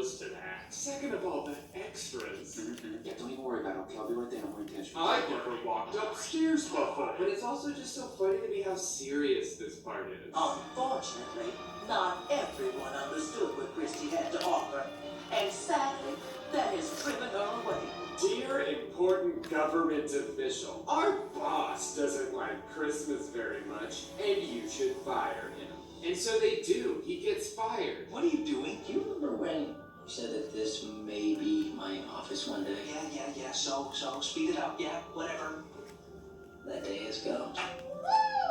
close to that. Second of all, the extras. Yeah, don't even worry about it. Okay, I'll be right there. I'm going to catch you. I've never walked upstairs before. But it's also just so funny to me how serious this part is. Unfortunately, not everyone understood what Christy had to offer, and sadly, that has driven her away. Dear important government official, our boss doesn't like Christmas very much, and you should fire him. And so they do. He gets fired. What are you doing? Do you remember when you said that this may be my office one day? Yeah. So, speed it up. Yeah, whatever. That day has come.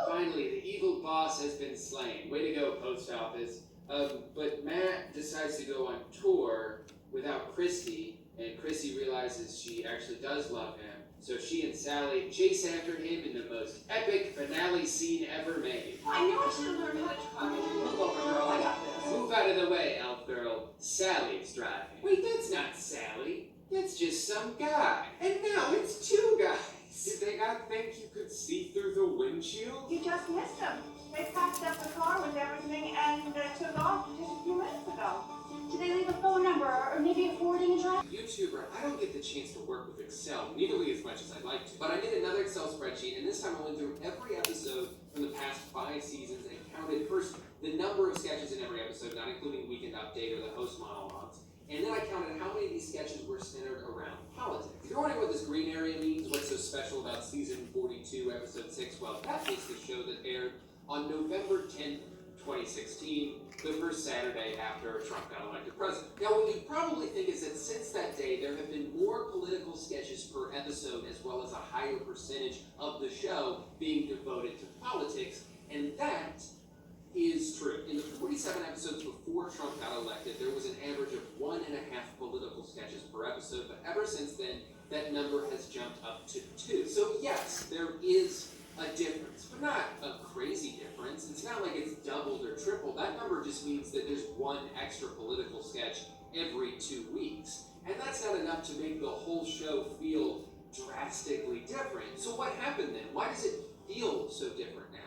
Finally, the evil boss has been slain. Way to go, post office. But Matt decides to go on tour without Christy, and Christy realizes she actually does love him. So she and Sally chase after him in the most epic finale scene ever made. I knew I should have learned how to drive. Move over, girl. I got this. Move out of the way, elf girl. Sally's driving. Wait, that's not Sally. That's just some guy. And now it's two guys. Did they not think you could see through the windshield? You just missed them. They packed up the car with everything and took off just a few minutes ago. Did they leave a phone number or maybe a forwarding address? YouTuber, I don't get the chance to work with Excel nearly as much as I'd like to. But I did another Excel spreadsheet, and this time I went through every episode from the past 5 seasons and counted first the number of sketches in every episode, not including Weekend Update or the host monologues. And then I counted how many of these sketches were centered around politics. If you're wondering what this green area means, what's so special about season 42, episode 6, well, that is the show that aired on November 10th, 2016, the first Saturday after Trump got elected president. Now, what you probably think is that since that day, there have been more political sketches per episode, as well as a higher percentage of the show being devoted to politics, and that is true. In the 47 episodes before Trump got elected, there was an average of 1.5 political sketches per episode, but ever since then, that number has jumped up to 2. So yes, there is a difference, but not a crazy difference. It's not like it's doubled or tripled. That number just means that there's one extra political sketch every 2 weeks. And that's not enough to make the whole show feel drastically different. So what happened then? Why does it feel so different now?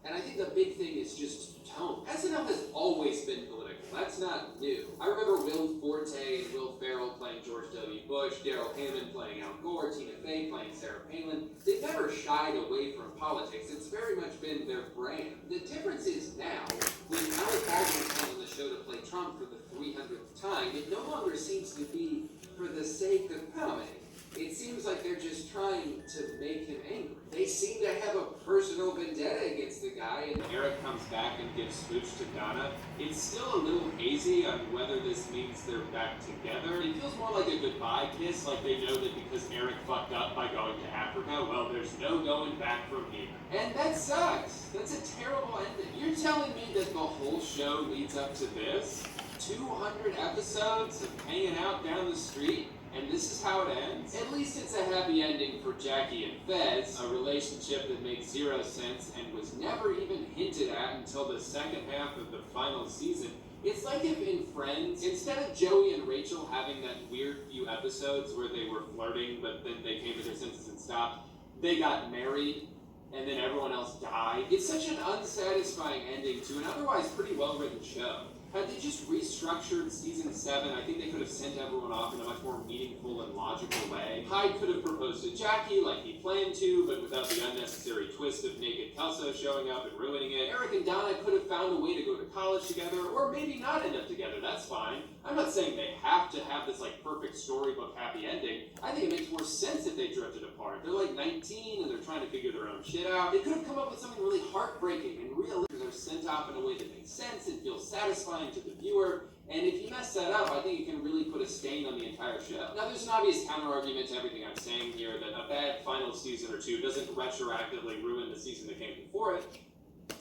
And I think the big thing is just tone. SNL has always been political. That's not new. I remember Will Forte and Will Ferrell playing George W. Bush, Daryl Hammond playing Al Gore, Tina Fey playing Sarah Palin. They've never shied away from politics. It's very much been their brand. The difference is now, when Alec Baldwin comes on the show to play Trump for the 300th time, it no longer seems to be for the sake of comedy. It seems like they're just trying to make him angry. They seem to have a personal vendetta against the guy, and Eric comes back and gives Smooch to Donna. It's still a little hazy on whether this means they're back together. It feels more like a goodbye kiss, like they know that because Eric fucked up by going to Africa, well, there's no going back from here. And that sucks. That's a terrible ending. You're telling me that the whole show leads up to this? 200 episodes of hanging out down the street? And this is how it ends? At least it's a happy ending for Jackie and Fez, a relationship that makes 0 sense and was never even hinted at until the second half of the final season. It's like if in Friends, instead of Joey and Rachel having that weird few episodes where they were flirting but then they came to their senses and stopped, they got married and then everyone else died. It's such an unsatisfying ending to an otherwise pretty well-written show. Had they just restructured season 7, I think they could have sent everyone off in a much more meaningful and logical way. Hyde could have proposed to Jackie like he planned to, but without the unnecessary twist of naked Kelso showing up and ruining it. Eric and Donna could have found a way to go to college together, or maybe not end up together, that's fine. I'm not saying they have to have this like perfect storybook happy ending. I think it makes more sense if they drifted apart. They're like 19 and they're trying to figure their own shit out. They could have come up with something really heartbreaking and realistic. Are sent off in a way that makes sense and feels satisfying to the viewer, and if you mess that up, I think it can really put a stain on the entire show. Now, there's an obvious counter-argument to everything I'm saying here, that a bad final season or 2 doesn't retroactively ruin the season that came before it.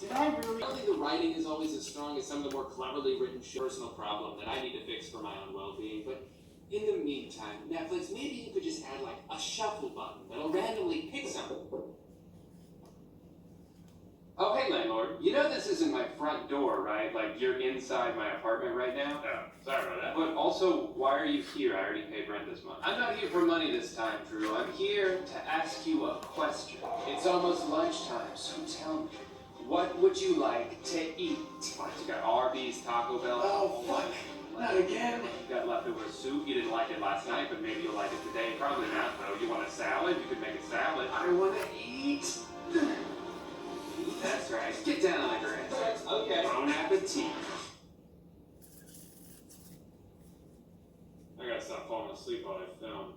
Did I really? I don't think the writing is always as strong as some of the more cleverly written shows. Personal problem that I need to fix for my own well-being, but in the meantime, Netflix, maybe you could just add like a shuffle button that'll randomly pick something. Oh, hey, landlord. You know this isn't my front door, right? Like, you're inside my apartment right now? Oh, sorry about that. But also, why are you here? I already paid rent this month. I'm not here for money this time, Drew. I'm here to ask you a question. It's almost lunchtime, so tell me, what would you like to eat? What, you got Arby's, Taco Bell? Oh, fuck. Not again. You got leftover soup. You didn't like it last night, but maybe you'll like it today. Probably not, though. You want a salad? You could make a salad. I want to eat. That's right. Get down on the grass. Okay. Bon appetit. I gotta stop falling asleep while I film.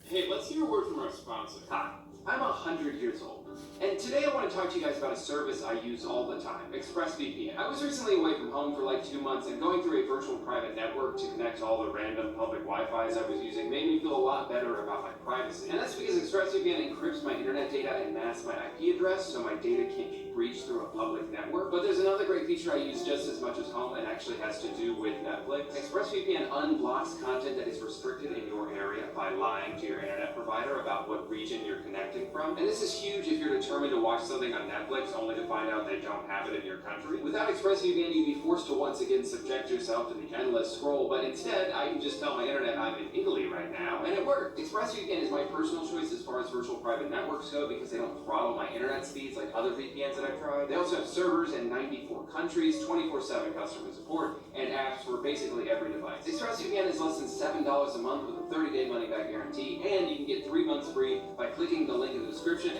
Hey, let's hear a word from our sponsor. Hi, I'm 100 years old, and today I want to talk to you guys about a service I use all the time, ExpressVPN. I was recently away from home for like 2 months, and going through a virtual private network to connect to all the random public Wi-Fis I was using made me feel a lot better about my privacy. And that's because ExpressVPN encrypts my internet data and masks my IP address, so my data can't be breached through a public network. But there's another great feature I use just as much as home, and actually has to do with Netflix. ExpressVPN unblocks content that is restricted in your area by lying to your internet provider about what region you're connecting from. And this is huge if you're determined to watch something on Netflix only to find out they don't have it in your country. Without ExpressVPN, you'd be forced to once again subject yourself to the endless scroll, but instead, I can just tell my internet I'm in Italy right now, and it worked. ExpressVPN is my personal choice as far as virtual private networks go because they don't throttle my internet speeds like other VPNs that I've tried. They also have servers in 94 countries, 24/7 customer support, and apps for basically every device. ExpressVPN is less than $7 a month with a 30-day money-back guarantee, and you can get 3 months free by clicking the link in the description.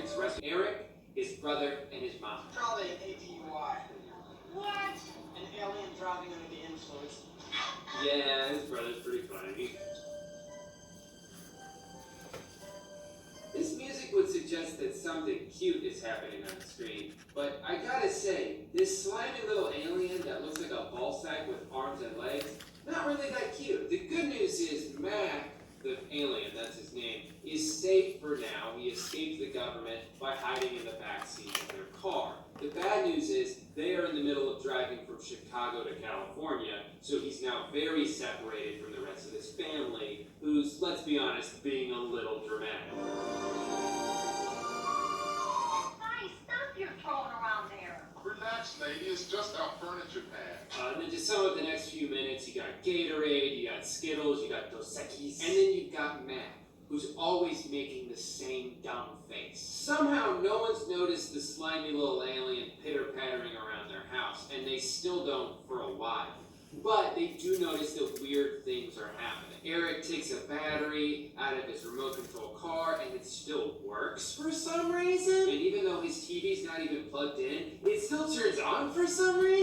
Eric, his brother, and his mom. Probably an APUI. What? An alien driving under the influence. Yeah, his brother's pretty funny. This music would suggest that something cute is happening on the screen, but I gotta say, this slimy little alien that looks like a ball sack with arms and legs, not really that cute. The good news is Mac, the alien, that's his name, is safe for now. He escaped the government by hiding in the backseat of their car. The bad news is they are in the middle of driving from Chicago to California, so he's now very separated from the rest of his family, who's, let's be honest, being a little dramatic. Hi, stop your throwing around there. Relax, lady. It's just our furniture pad. And then to sum up the next few minutes, you got Gatorade, you got Skittles, you got Dos Equis, and then you've got Mac, who's always making the same dumb face. Somehow no one's noticed the slimy little alien pitter-pattering around their house, and they still don't for a while. But they do notice that weird things are happening. Eric takes a battery out of his remote control car, and it still works for some reason. And even though his TV's not even plugged in, it still turns on for some reason.